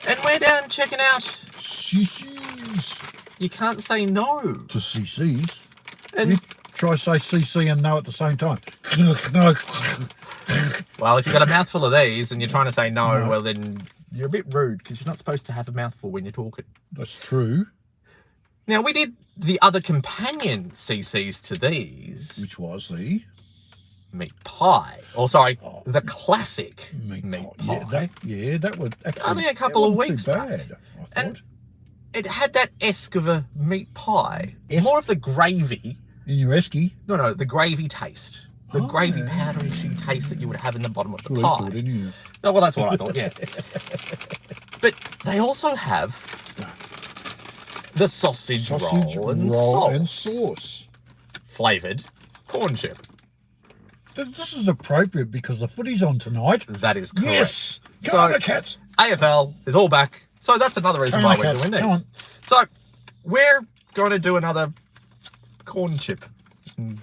And we're down checking out. CC's. You can't say no. To CC's. And You try say CC and no at the same time. well, if you've got a mouthful of these and you're trying to say no, well then you're a bit rude because you're not supposed to have a mouthful when you're talking. That's true. Now, we did the other companion CC's to these. Which was the meat pie. Or sorry, the classic meat pie. That would actually only a couple of weeks too back. bad, I thought. And it had that esk of a meat pie. Esk? More of the gravy. In your esky. No, the gravy taste. The gravy powdery taste that you would have in the bottom of the That's pie. what I thought, didn't you? Oh, well, that's what I thought, yeah. But they also have the sausage roll and sauce. Flavoured corn chip. This is appropriate because the footy's on tonight. That is correct. Yes! Come on, the Cats! AFL is all back. So that's another reason why we're doing this. So we're going to do another corn chip and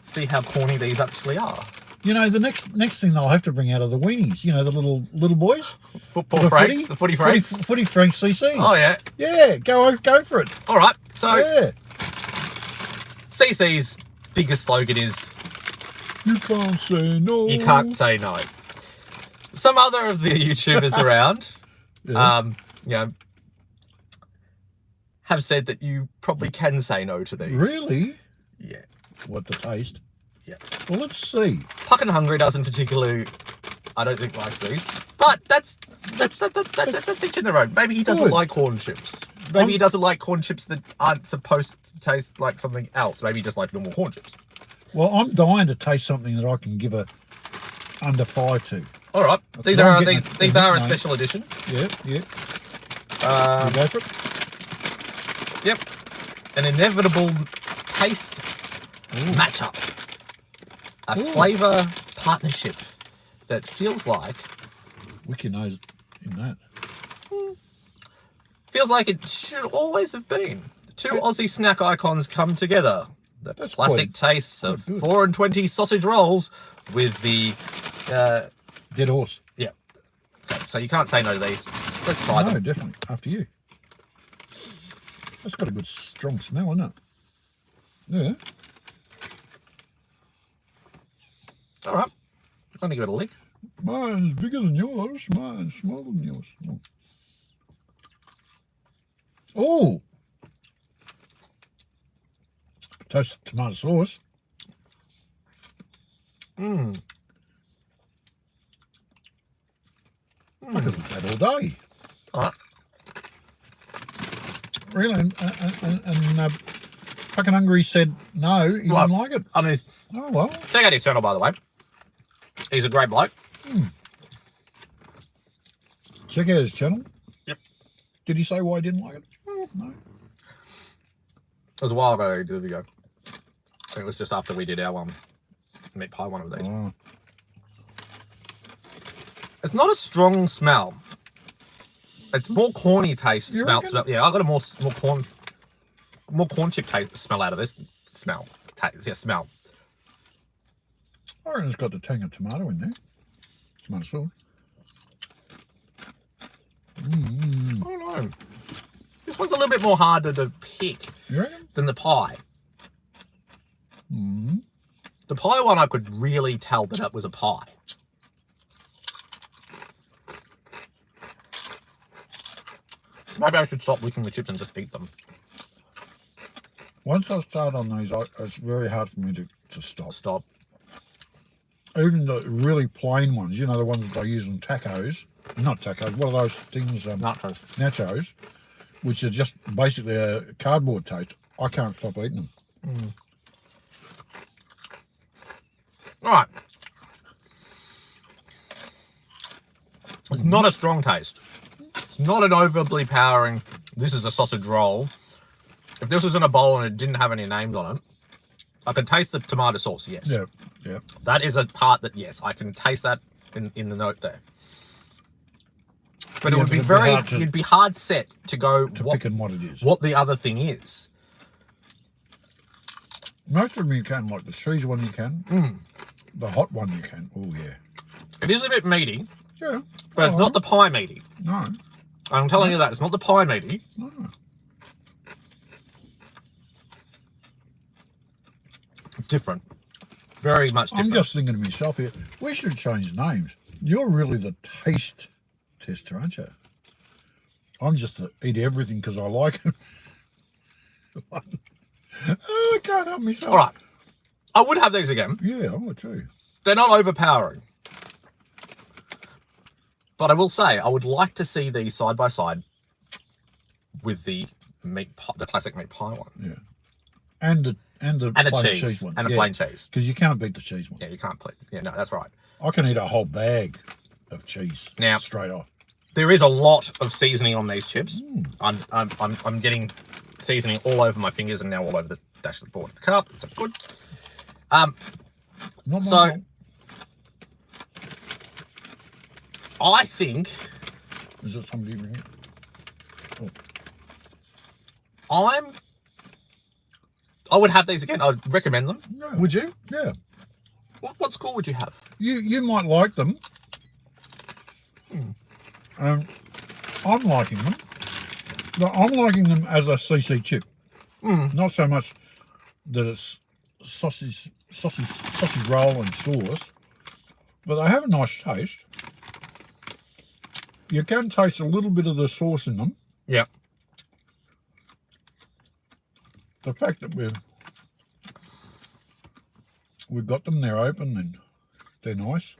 see how corny these actually are. You know, the next thing they'll have to bring out are the weenies. You know, the little boys. Football Franks, the footy Franks. Footy Franks CC. Oh, yeah. Yeah, go for it. All right. So yeah. CC's biggest slogan is... You can't say no. You can't say no. Some other of the YouTubers around, have said that you probably can say no to these. Really? Yeah. What, the taste? Yeah. Well, let's see. Puck and Hungry doesn't particularly, I don't think, likes these. But that's each in their own. Maybe he doesn't like corn chips. Maybe he doesn't like corn chips that aren't supposed to taste like something else. Maybe he just likes normal corn chips. Well, I'm dying to taste something that I can give a under 5 to. All right. These are a special edition. Yeah. You go for it. Yep. An inevitable taste matchup. A flavour partnership that feels like... Wick your nose in that. Feels like it should always have been. Two Aussie snack icons come together. The classic tastes of 4 and 20 sausage rolls with the... Dead horse. Yeah. Okay, so you can't say no to these. Let's try them. No, definitely. After you. That's got a good strong smell, isn't it? Yeah. All right. I'm going to give it a lick. Mine's bigger than yours. Mine's smaller than yours. Oh! Taste tomato sauce. I could eat that all day. All right. Really? And fucking Hungry said no, he didn't like it. I mean, oh, well. Check out his channel, by the way. He's a great bloke. Check out his channel. Yep. Did he say why he didn't like it? No. It was a while ago he did the video. It was just after we did our meat pie one of these. Oh. It's not a strong smell. It's more corny taste. Smell. Yeah, I got a more corn chip taste smell out of this. Smell. Smell. I reckon it's got the tang of tomato in there. Tomato sauce. I don't know. This one's a little bit more harder to pick than the pie. The pie one, I could really tell that it was a pie. Maybe I should stop licking the chips and just eat them. Once I start on these, it's very hard for me to stop. Stop. Even the really plain ones, you know, the ones that they use in tacos. Not tacos, what are those things? Nachos. Nachos, which are just basically a cardboard taste. I can't stop eating them. All right. It's not a strong taste. It's not an overly powering, this is a sausage roll. If this was in a bowl and it didn't have any names on it, I can taste the tomato sauce, yes. Yeah. That is a part that, yes, I can taste that in the note there. But it would be you'd be hard set to go picking what it is. What the other thing is. Most of them you can, like the cheese one you can. The hot one you can. Oh, yeah. It is a bit meaty. Yeah. But it's not the pie meaty. No. I'm telling you that it's not the pie meaty. Oh. It's different. Very much different. I'm just thinking to myself here, we should change names. You're really the taste tester, aren't you? I'm just to eat everything because I like it. Oh, I can't help myself. All right. I would have these again. Yeah, I would too. They're not overpowering. But I will say, I would like to see these side by side with the the classic meat pie one. Yeah. And the plain cheese one. And a plain cheese. Because you can't beat the cheese one. Yeah, you can't play. Yeah, no, that's right. I can eat a whole bag of cheese now straight off. There is a lot of seasoning on these chips. I'm getting seasoning all over my fingers and now all over the dashboard of the cup. It's good. So I think. Is it somebody over here? Oh. I would have these again. I'd recommend them. Yeah. Would you? Yeah. What score would you have? You might like them. I'm liking them. No, I'm liking them as a CC chip. Not so much that it's sausage roll and sauce, but they have a nice taste. You can taste a little bit of the sauce in them. Yeah. The fact that we've got them, they're open and they're nice.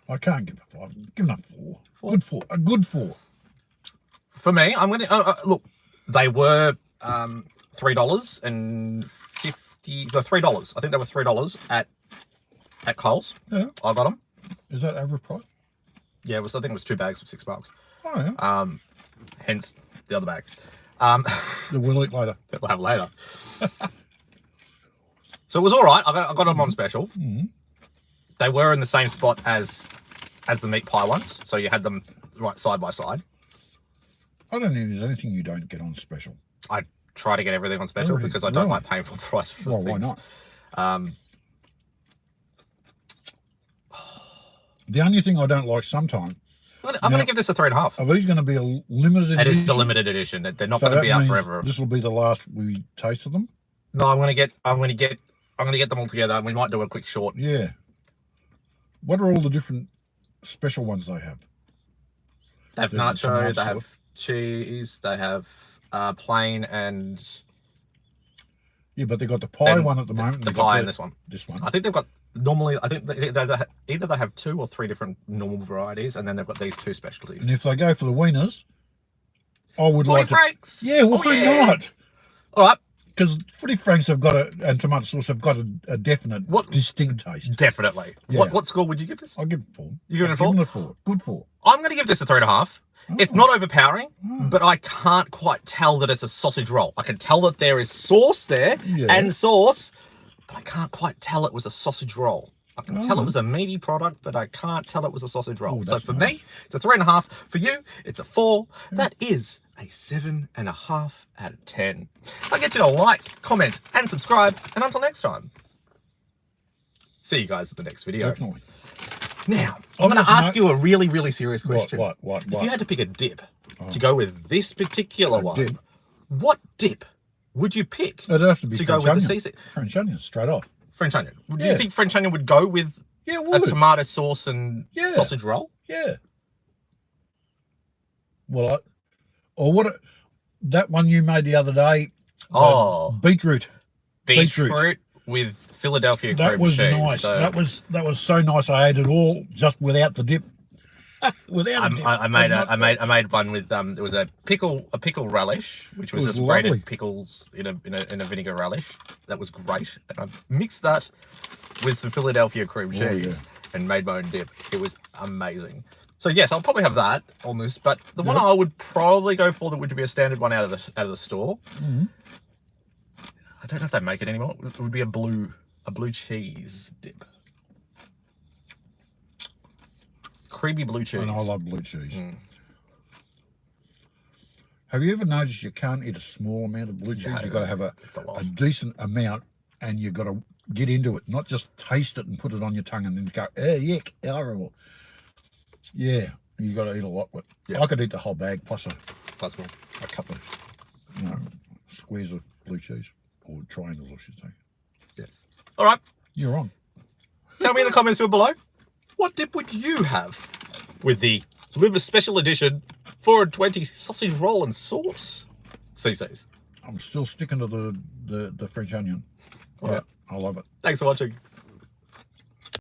I can't give a 5. Give them a 4. Good 4. A good 4. For me, I'm going to look. They were $3.50. The $3. I think they were $3 at Coles. Yeah. I got them. Is that average price? Yeah, I think it was 2 bags for $6. Oh yeah. Hence the other bag. That we'll eat later. That we'll have later. So it was all right. I got them on special. They were in the same spot as the meat pie ones, so you had them right side by side. I don't think there's anything you don't get on special. I try to get everything on special because I don't like paying full price for things. Why not? The only thing I don't like sometimes. I'm going to give this a 3.5. Are these going to be a limited edition? It is a limited edition. They're not going to be out forever. This will be the last we taste of them. No, I'm going to get them all together, and we might do a quick short. Yeah. What are all the different special ones they have? They have nacho. They have cheese. They have plain and. Yeah, but they've got the pie one at the moment. The pie and this one. This one. I think they've got normally. I think either they have 2 or 3 different normal varieties, and then they've got these 2 specialties. And if they go for the wieners, I would like to. Franks. Yeah, why not? All right. Because footy franks have got and tomato sauce have got a definite, distinct taste. Definitely. Yeah. What score would you give this? I'll give it 4. You give it a 4? Give it a 4. Good 4. I'm going to give this a 3.5. It's not overpowering, but I can't quite tell that it's a sausage roll. I can tell that there is sauce there and sauce, but I can't quite tell it was a sausage roll. I can tell it was a meaty product, but I can't tell it was a sausage roll. So for me, it's a 3.5. For you, it's a 4. That is a 7.5 out of 10. I get you to like, comment, and subscribe. And until next time, see you guys at the next video. Definitely. Now, I'm going to ask you a really, really serious question. What? If you had to pick a dip to go with this particular one, what dip would you pick to go with the CC? French onion, straight off. French onion. Do you think French onion would go with a tomato sauce and sausage roll? Yeah. Well, that one you made the other day. Beetroot. Beetroot with Philadelphia cream cheese. That was nice. So that was so nice. I ate it all just without the dip. Without a dip. I made one with it was a pickle relish, which was just grated pickles in a vinegar relish. That was great. And I mixed that with some Philadelphia cream cheese and made my own dip. It was amazing. So yes, I'll probably have that on this, but the one I would probably go for that would be a standard one out of the store. I don't know if they make it anymore. It would be a blue cheese dip. Creamy blue cheese. And I love blue cheese. Have you ever noticed you can't eat a small amount of blue cheese? You've got to have a decent amount, and you've got to get into it, not just taste it and put it on your tongue and then go, yuck, horrible. Yeah, You got to eat a lot with. Yeah. I could eat the whole bag plus That's more. a couple of squares of blue cheese, or triangles, I should say. Yes. All right. You're on. Tell me in the comments down below, what dip would you have with the Liver Special Edition 420 sausage roll and sauce? CC's. I'm still sticking to the French onion. All Yeah, right. I love it. Thanks for watching.